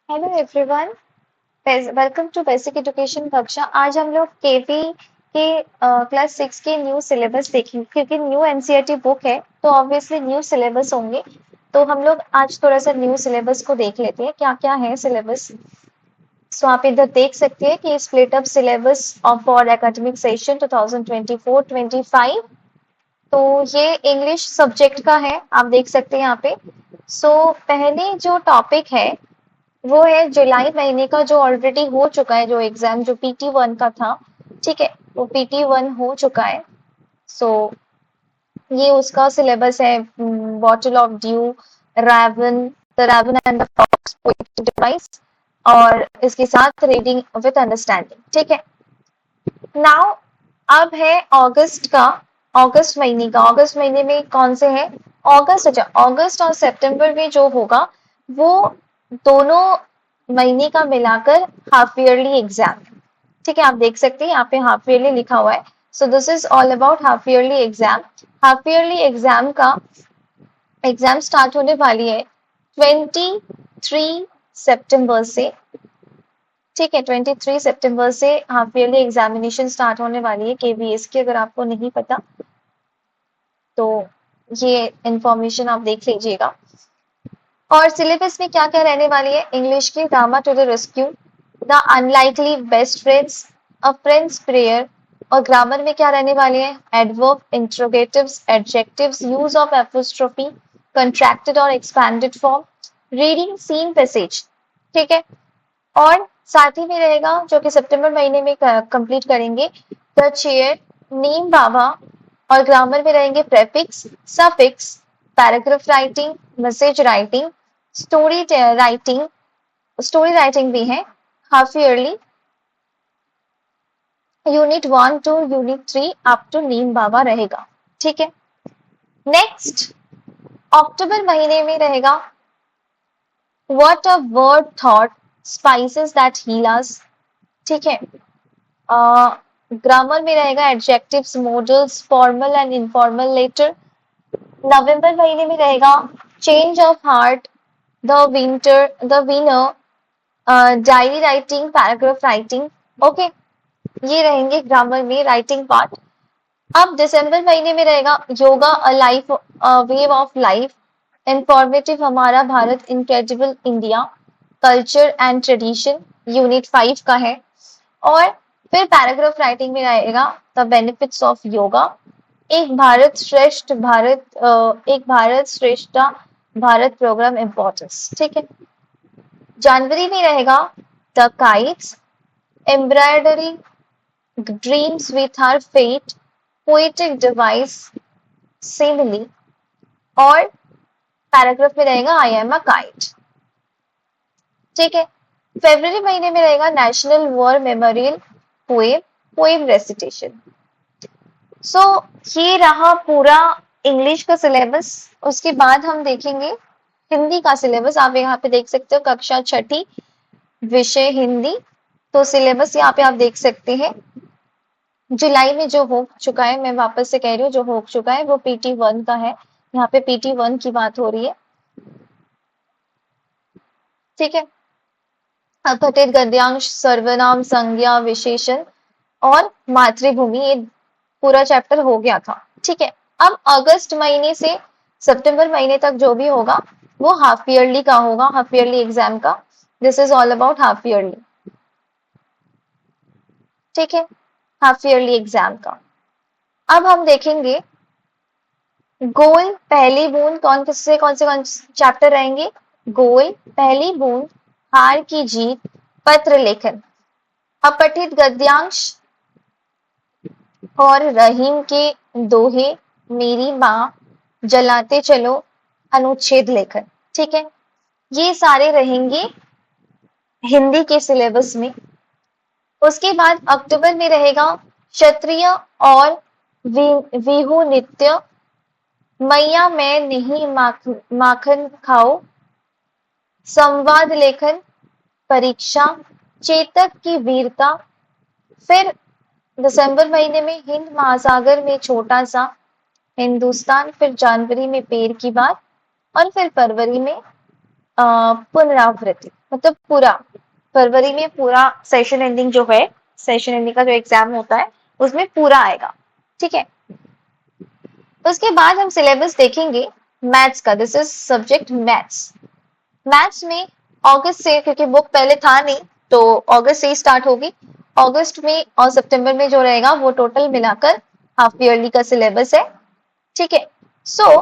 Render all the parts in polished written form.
Hello everyone, welcome to basic education कक्षा। आज हम लोग केवी के क्लास 6 के न्यू सिलेबस देखेंगे क्योंकि न्यू एनसीईआरटी बुक है तो ऑब्वियसली न्यू सिलेबस होंगे। तो हम लोग आज थोड़ा सा न्यू सिलेबस को देख लेते हैं क्या क्या है सिलेबस। सो आप इधर देख सकते हैं कि split up syllabus of for academic session 2024-25। तो ये इंग्लिश सब्जेक्ट का है, आप देख सकते हैं यहाँ पे। सो पहले जो टॉपिक है वो है जुलाई महीने का जो ऑलरेडी हो चुका है, जो एग्जाम जो PT1 का था। ठीक है, वो PT1 हो चुका है। सो ये उसका सिलेबस है। Bottle of dew, raven, the raven and the fox, poetic device, और इसके साथ रीडिंग विद अंडरस्टैंडिंग। ठीक है, नाउ अब है अगस्त का, अगस्त महीने का। अगस्त महीने में कौन से है? अगस्त, अच्छा अगस्त और सितंबर में जो होगा वो दोनों महीने का मिलाकर हाफ ईयरली एग्जाम। ठीक है, आप देख सकते हैं यहाँ पे हाफ ईयरली लिखा हुआ है। सो this is all about half yearly exam. Half yearly exam का एग्जाम स्टार्ट होने वाली है 23 सितंबर से। ठीक है, 23 सितंबर से हाफ ईयरली एग्जामिनेशन स्टार्ट होने वाली है केवीएस की, अगर आपको नहीं पता तो ये इंफॉर्मेशन आप देख लीजिएगा। और सिलेबस में क्या क्या रहने वाली है? इंग्लिश की drama to the rescue, the unlikely best friends, a friend's prayer. और ग्रामर में क्या रहने वाली है? Adverb, interrogatives, adjectives, use of apostrophe, contracted और expanded form, reading seen passage. ठीक है, और साथ ही में रहेगा जो कि सितंबर महीने में कंप्लीट करेंगे, द चेयर, नेम बाबा। और ग्रामर में रहेंगे prefix, suffix, paragraph writing, message writing, story writing. Story writing भी है half yearly, unit 1 to unit 3 up to Neem Baba रहेगा। ठीक है, नेक्स्ट अक्टूबर महीने में रहेगा what a word thought, spices that heal us. ठीक है, ग्रामर में रहेगा adjectives, modals, formal and informal letter. नवंबर महीने में रहेगा change of heart, the winner, diary writing, paragraph writing. Okay, ये रहेंगे ग्रामर में राइटिंग पार्ट। अब दिसंबर महीने में रहेगा yoga, a life, wave of life, informative, हमारा Bharat, incredible India, culture and tradition, unit 5 का है। और फिर पैराग्राफ राइटिंग में आएगा द बेनिफिट्स ऑफ योगा, एक भारत श्रेष्ठ भारत, एक भारत श्रेष्ठ भारत प्रोग्राम इम्पोर्टेंस। ठीक है, जनवरी में रहेगा the kites, embroidery, dreams with her fate, poetic device, simile. और पैराग्राफ में रहेगा आई एम अ काइट। ठीक है, फरवरी महीने में रहेगा national war memorial, poem, poem recitation. So ये रहा पूरा इंग्लिश का सिलेबस। उसके बाद हम देखेंगे हिंदी का सिलेबस। आप यहाँ पे देख सकते हो कक्षा 6ठी, विषय हिंदी। तो सिलेबस यहाँ पे आप देख सकते हैं। जुलाई में जो हो चुका है, मैं वापस से कह रही हूँ, जो हो चुका है वो PT1 का है। यहाँ पे PT1 की बात हो रही है। ठीक है, अपठित गद्यांश, सर्वनाम, संज्ञा, विशेषण और मातृभूमि, ये पूरा चैप्टर हो गया था। ठीक है, अब अगस्त महीने से सितंबर महीने तक जो भी होगा वो हाफ ईयरली का होगा, हाफ ईयरली एग्जाम का। This is all about half yearly. ठीक है, हाफ ईयरली एग्जाम का। अब हम देखेंगे गोल, पहली बूंद, कौन से चैप्टर रहेंगे? गोल, पहली बूंद, हार की जीत, पत्र लेखन, अपठित गद्यांश और रहीम के दोहे, मेरी माँ, जलाते चलो, अनुच्छेद लेखन। ठीक है, ये सारे रहेंगे हिंदी के सिलेबस में। उसके बाद अक्टूबर में रहेगा क्षत्रिय और विहू नृत्य, मैया मैं नहीं माखन खाओ, संवाद लेखन, परीक्षा, चेतक की वीरता। फिर दिसंबर महीने में हिंद महासागर में छोटा सा हिंदुस्तान, फिर जनवरी में पेड़ की बात, और फिर फरवरी में पुनरावृत्ति मतलब पूरा फरवरी में पूरा सेशन एंडिंग जो है, सेशन एंडिंग का जो एग्जाम होता है उसमें पूरा आएगा। ठीक है, उसके बाद हम सिलेबस देखेंगे मैथ्स का। This is subject maths. Maths में अगस्त से, क्योंकि बुक पहले था नहीं तो अगस्त से ही स्टार्ट होगी। अगस्त में और सितंबर में जो रहेगा वो टोटल मिलाकर हाफ ईयरली का सिलेबस है। ठीक है, सो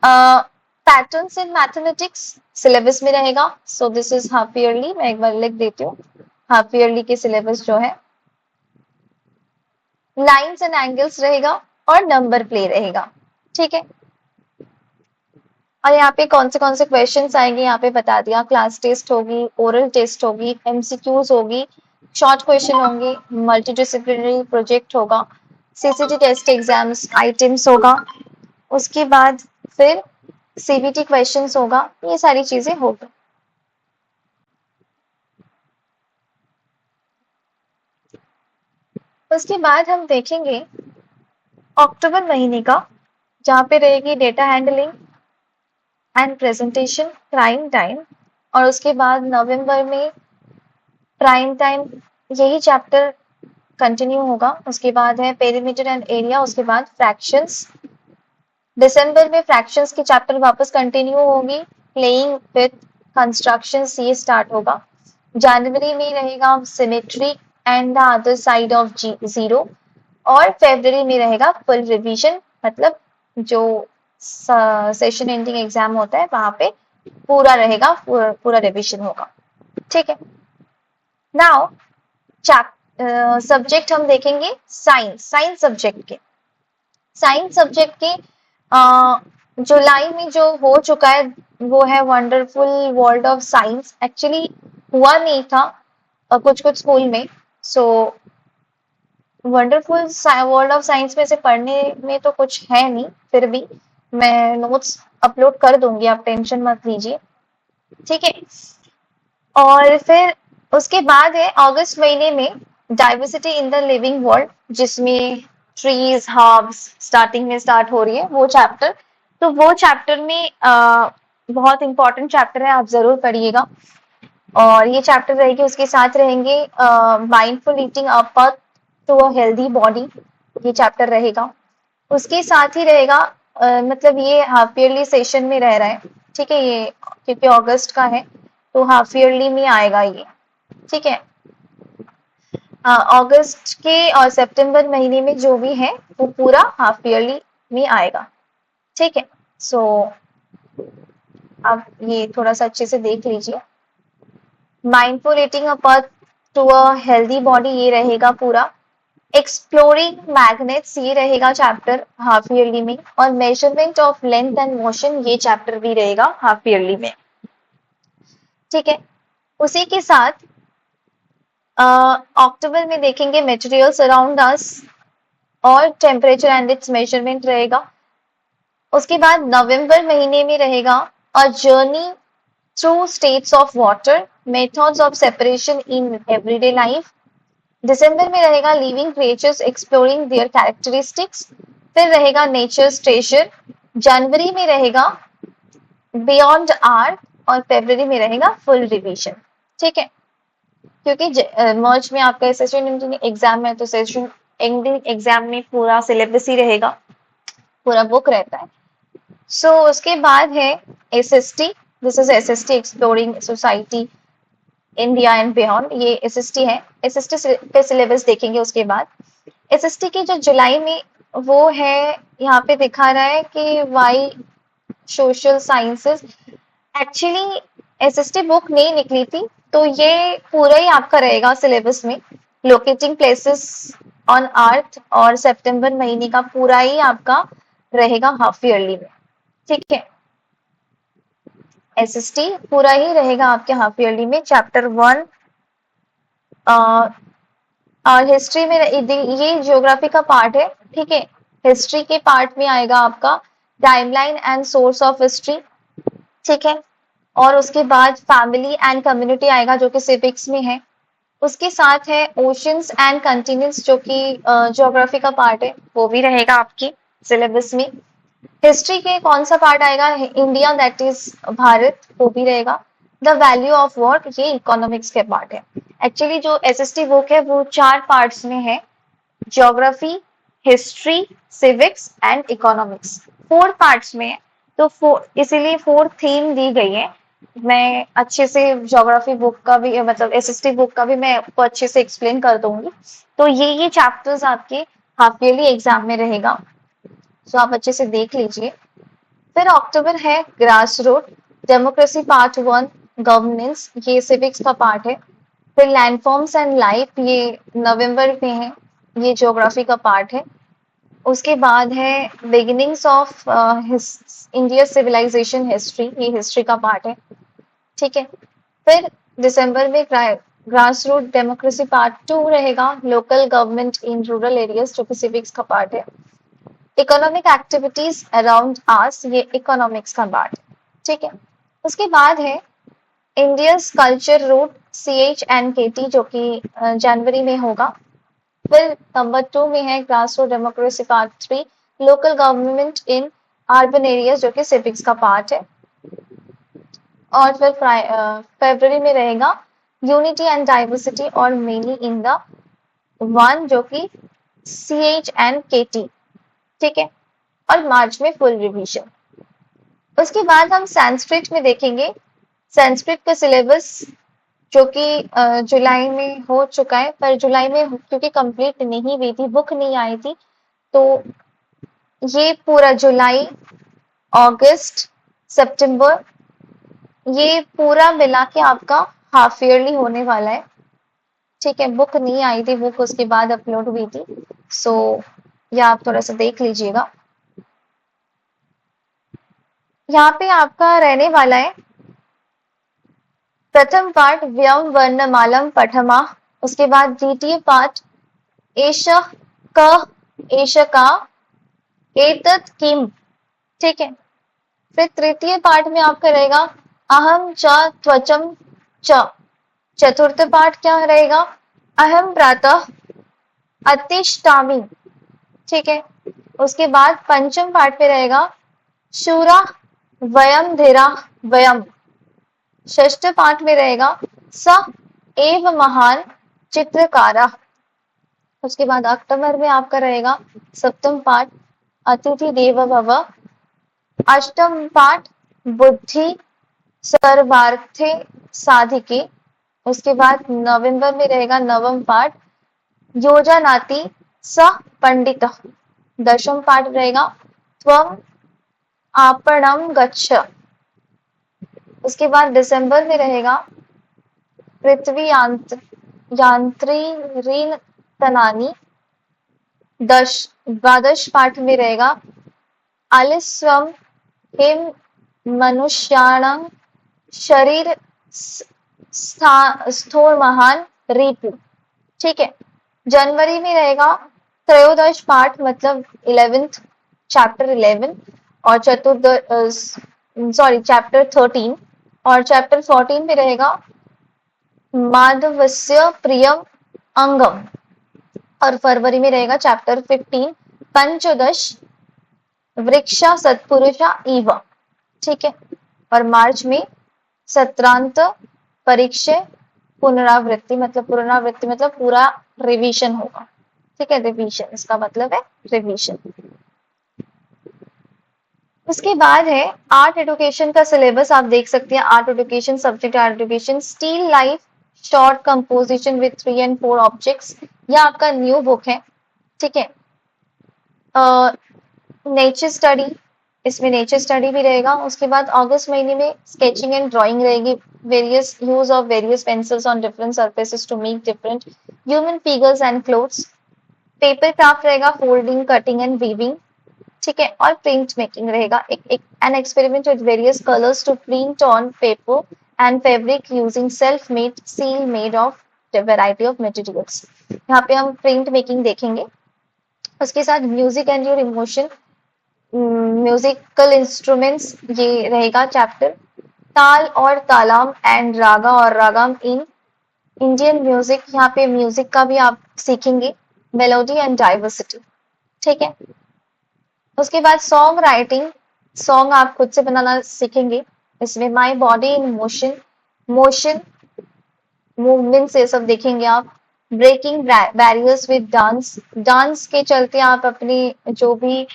पैटर्न्स इन मैथमेटिक्स सिलेबस में रहेगा। सो दिस इज हाफ ईयरली। मैं एक बार लिख देती हूँ हाफ ईयरली के सिलेबस जो है। लाइन्स एंड एंगल्स रहेगा और नंबर प्ले रहेगा। ठीक है, और यहाँ पे कौन से क्वेश्चंस आएंगे यहाँ पे बता दिया। क्लास टेस्ट होगी, ओरल टेस्ट होगी, एमसीक्यूज होगी, शॉर्ट क्वेश्चन होंगे, मल्टीडिसिप्लिनरी प्रोजेक्ट होगा, सीसीटी टेस्ट एग्जाम्स आइटम्स होगा, उसके बाद फिर सीबीटी क्वेश्चंस होगा। ये सारी चीजें होगी। उसके बाद हम देखेंगे अक्टूबर महीने का, जहाँ पे रहेगी data handling and presentation prime time. और उसके बाद नवंबर में प्राइम टाइम यही चैप्टर कंटिन्यू होगा। उसके बाद है पेरीमीटर एंड एरिया, उसके बाद फ्रैक्शंस। दिसंबर में फ्रैक्शंस की चैप्टर वापस कंटिन्यू होगी। प्लेइंग विथ कंस्ट्रक्शंस ये स्टार्ट होगा। जनवरी में रहेगा symmetry and the other side of zero. और फरवरी में रहेगा फुल रिवीजन, मतलब जो सेशन एंडिंग एग्जाम होता है वहां पे पूरा रहेगा, पूरा रिवीजन होगा। ठीक है, नाउ सब्जेक्ट हम देखेंगे साइंस सब्जेक्ट के। साइंस सब्जेक्ट के जुलाई में जो हो चुका है वो है wonderful world of science. Actually हुआ नहीं था कुछ स्कूल में। So wonderful world of science में से पढ़ने में तो कुछ है नहीं, फिर भी मैं नोट्स अपलोड कर दूंगी, आप टेंशन मत लीजिए। ठीक है, और फिर उसके बाद है अगस्त महीने में diversity in the living world, जिसमें ट्रीज हर्ब्स स्टार्टिंग में स्टार्ट हो रही है वो चैप्टर। तो वो चैप्टर में बहुत इंपॉर्टेंट चैप्टर है, आप जरूर पढ़िएगा। और ये चैप्टर रहेगी, उसके साथ रहेंगे mindful eating up to a healthy body, ये चैप्टर रहेगा। उसके साथ ही रहेगा मतलब ये हाफ ईयरली सेशन में रह रहा है। ठीक है, ये क्योंकि अगस्त का है तो हाफ ईयरली में आएगा ये। ठीक है, अगस्त के और सितंबर महीने में जो भी है वो पूरा हाफ ईयरली में आएगा। ठीक है, सो अब ये थोड़ा सा अच्छे से देख लीजिए। Mindful eating a path to a healthy body ये रहेगा पूरा। एक्सप्लोरिंग मैग्नेट्स ये रहेगा चैप्टर हाफ ईयरली में। और measurement of length and motion ये चैप्टर भी रहेगा हाफ ईयरली में। ठीक है, उसी के साथ अक्टूबर में देखेंगे मटेरियल्स अराउंड अस और टेम्परेचर एंड इट्स मेजरमेंट रहेगा। उसके बाद नवंबर महीने में रहेगा a journey through states of water, methods of separation in everyday life. दिसंबर में रहेगा living creatures exploring their characteristics. फिर रहेगा नेचर्स ट्रेजर। जनवरी में रहेगा बियॉन्ड आर्ट और फरवरी में रहेगा फुल रिवीजन। ठीक है, क्योंकि मर्ज में आपका सेशन एंडिंग एग्जाम है तो सेशन एंडिंग एग्जाम में पूरा सिलेबस ही रहेगा, पूरा बुक रहता है। सो उसके बाद है SST. This is SST exploring society India and beyond, ये एसएसटी है। एसएसटी पे सिलेबस देखेंगे। उसके बाद एसएसटी की जो जुलाई में वो है, यहाँ पे दिखा रहा है कि why social sciences. Actually SST book नहीं निकली थी तो ये पूरा ही आपका रहेगा सिलेबस में। लोकेटिंग प्लेसेस ऑन अर्थ और सितंबर महीने का पूरा ही आपका रहेगा हाफ ईयरली में। ठीक है, एसएसटी पूरा ही रहेगा आपके हाफ ईयरली में। चैप्टर 1 और हिस्ट्री में ये ज्योग्राफी का पार्ट है। ठीक है, हिस्ट्री के पार्ट में आएगा आपका timeline and source of history. ठीक है, और उसके बाद फैमिली एंड कम्युनिटी आएगा जो कि सिविक्स में है। उसके साथ है ओशंस एंड कंटिनेंट्स जो कि ज्योग्राफी का पार्ट है, वो भी रहेगा आपके सिलेबस में। हिस्ट्री के कौन सा पार्ट आएगा? इंडिया दैट इज भारत, वो भी रहेगा। द वैल्यू ऑफ वॉट, ये इकोनॉमिक्स के पार्ट है। एक्चुअली जो एसएसटी बुक है वो 4 पार्ट्स में है, geography, history, civics and economics, 4 parts में है। तो इसीलिए 4 थीम दी गई है। मैं अच्छे से ज्योग्राफी बुक का भी, मतलब एसएसटी बुक का भी मैं आपको अच्छे से एक्सप्लेन कर दूंगी। तो ये चैप्टर्स आपके हाफ ईयरली एग्जाम में रहेगा, तो आप अच्छे से देख लीजिए। फिर अक्टूबर है grass root, democracy part 1, governance, ये सिविक्स का पार्ट है। फिर लैंडफॉर्म्स एंड लाइफ, ये नवंबर में है, ये ज्योग्राफी का पार्ट है। उसके बाद है beginnings of India civilization history, ये हिस्ट्री का पार्ट है। ठीक है। फिर दिसंबर में ग्रास रूट डेमोक्रेसी पार्ट 2 रहेगा, local government in rural areas, जो कि सिविक्स का पार्ट है। इकोनॉमिक एक्टिविटीज अराउंड आस, ये इकोनॉमिक्स का पार्ट है। ठीक है। उसके बाद है इंडियस कल्चर रूट, CH&KT, जो कि जनवरी में होगा। फिर नंबर 2 में है grass root democracy part 3, local government in urban areas, जो कि सिविक्स का पार्ट है। और फिर फरवरी में रहेगा यूनिटी एंड डाइवर्सिटी और मेनली इन द वन, जो कि CH&KT। ठीक है। और मार्च में फुल रिवीजन। उसके बाद हम संस्कृत में देखेंगे। संस्कृत का सिलेबस जो कि जुलाई में हो चुका है, पर जुलाई में क्योंकि कंप्लीट नहीं हुई थी, बुक नहीं आई थी, तो ये पूरा जुलाई, अगस्त, सितंबर, ये पूरा मिला के आपका हाफ ईयरली होने वाला है। ठीक है। बुक नहीं आई थी, बुक उसके बाद अपलोड हुई थी, सो ये आप थोड़ा सा देख लीजिएगा। यहाँ पे आपका रहने वाला है प्रथम पार्ट व्यम वर्णमालम पठमा, उसके बाद द्वितीय पार्ट एष क एष का एतत् किम। ठीक है। फिर तृतीय पार्ट में आपका रहेगा अहम च त्वचम च। चतुर्थ पार्ट क्या रहेगा? अहम प्रातः अतिष्ठामि। ठीक है। उसके बाद पंचम पार्ट पे रहेगा शूरा वयम धीरा वयम। षष्ठ पाठ में रहेगा स एव महान चित्रकारा। उसके बाद अक्टूबर में आपका रहेगा सप्तम पाठ अतिथि देव भव। अष्टम पाठ बुद्धि सर्वार्थे साधिके। उसके बाद नवंबर में रहेगा नवम पाठ योजनाति स पंडित। दशम पाठ रहेगा त्वम आपणम गच्छ। उसके बाद दिसंबर में रहेगा पृथ्वी यांत्रिण तनानी। द्वादश पाठ में रहेगा आलिस्वम हिम मनुष्याणं शरीर स्थूल महान रिपु। ठीक है। जनवरी में रहेगा त्रयोदश पाठ, मतलब 11th चैप्टर 11, और चैप्टर 13, और चैप्टर 14 में रहेगा माधवस्य प्रियम अंगम। और फरवरी में रहेगा चैप्टर 15 पंचदश वृक्षा सत्पुरुषा इव। ठीक है। और मार्च में सत्रांत परीक्षा पुनरावृत्ति, मतलब पूरा रिवीजन होगा। ठीक है। रिवीजन, इसका मतलब है रिवीजन। उसके बाद है आर्ट एडुकेशन का सिलेबस, आप देख सकते हैं। Art education, subject art education, still life short composition with 3 and 4 objects, यह आपका न्यू बुक है। ठीक है। नेचर स्टडी, इसमें नेचर स्टडी भी रहेगा। उसके बाद अगस्त महीने में स्केचिंग एंड ड्राइंग रहेगी, various use of various pencils on different surfaces to make different human figures and clothes. Paper craft रहेगा, फोल्डिंग, कटिंग एंड वीविंग। ठीक है। और प्रिंट मेकिंग रहेगा, an experiment with various colours to print on paper and fabric using self made seal made of variety of materials. यहाँ पे हम print making देखेंगे। उसके साथ music and your emotion, musical instruments, ये रहेगा चैप्टर। ताल और तालम एंड रागा और रागम इन इंडियन म्यूजिक, यहाँ पे म्यूजिक का भी आप सीखेंगे। Melody and diversity. ठीक है। उसके बाद सॉन्ग राइटिंग, सॉन्ग आप खुद से बनाना सीखेंगे। इसमें my body in motion, motion movement से सब देखेंगे आप। Breaking barriers with dance, dance के चलते आप अपनी जो भी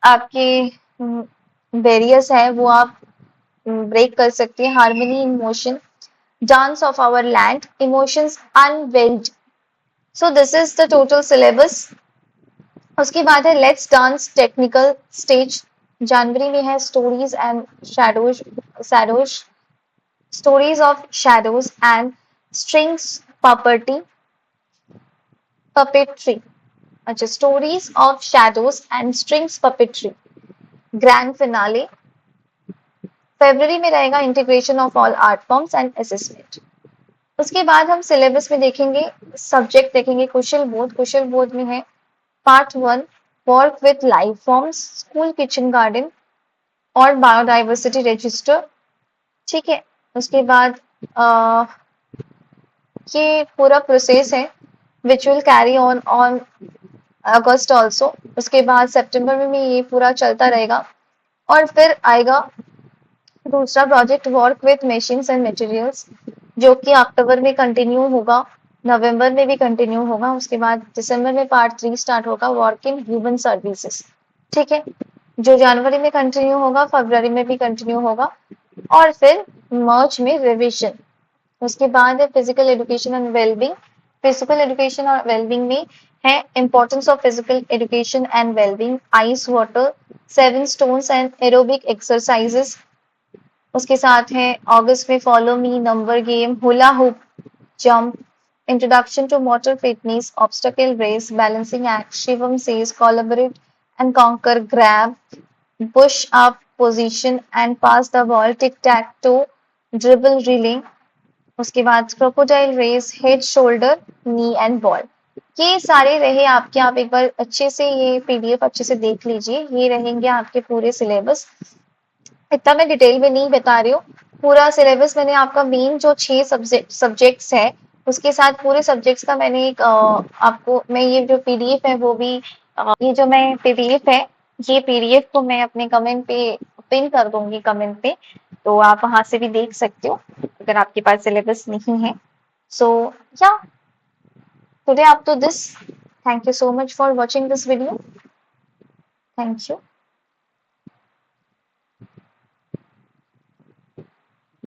आपके बैरियर्स है वो आप ब्रेक कर सकते हैं। Harmony in motion, dance of our land, emotions unveiled. So this is the total syllabus. उसके बाद है लेट्स डांस टेक्निकल स्टेज। जनवरी में है stories and shadows, shadows stories of shadows and strings पॉपर्टी पपेट्री। अच्छा, stories of shadows and strings puppetry. Grand finale फरवरी में रहेगा integration of all art forms and assessment. उसके बाद हम सिलेबस में देखेंगे, सब्जेक्ट देखेंगे कुशल बोध। कुशल बोध में है part 1 work with life forms, school kitchen garden और बायोडाइवर्सिटी रजिस्टर। ठीक है, उसके बाद ये पूरा प्रोसेस है which will carry on on August also. उसके बाद सितंबर में भी ये पूरा चलता रहेगा और फिर आएगा दूसरा project work with machines and materials, जो कि अक्टूबर में कंटिन्यू होगा, नवंबर में भी कंटिन्यू होगा। उसके बाद दिसंबर में पार्ट 3 स्टार्ट होगा वर्क इन ह्यूमन सर्विसेज। ठीक है, जो जनवरी में कंटिन्यू होगा, फरवरी में भी कंटिन्यू होगा और फिर मार्च में रिविजन। उसके बाद है physical education and wellbeing. Physical education और वेलबींग में है importance of physical education and wellbeing, ice water, 7 stones and aerobic exercises. उसके साथ है अगस्त में follow me, number game, hula hoop, jump, introduction to motor fitness, obstacle race, balancing act, Shivam says collaborate and conquer, grab, push up position and pass the ball, tic tac toe, dribble, reeling. उसके बाद crocodile race, head shoulder knee and ball. ये सारे रहे आपके, आप एक बार अच्छे से ये पीडीएफ अच्छे से देख लीजिए। ये रहेंगे आपके पूरे सिलेबस। इतना मैं डिटेल में नहीं बता रही हूँ, पूरा सिलेबस मैंने आपका मेन जो 6 सब्जेक्ट्स है उसके साथ पूरे सब्जेक्ट्स का मैंने एक आपको, मैं ये जो पीडीएफ है वो भी ये जो मैं पीडीएफ है, ये पीडीएफ को मैं अपने कमेंट पे पिन कर दूंगी कमेंट पे, तो आप वहां से भी देख सकते हो अगर आपके पास सिलेबस नहीं है। So yeah today up to this, thank you so much for watching this video, thank you.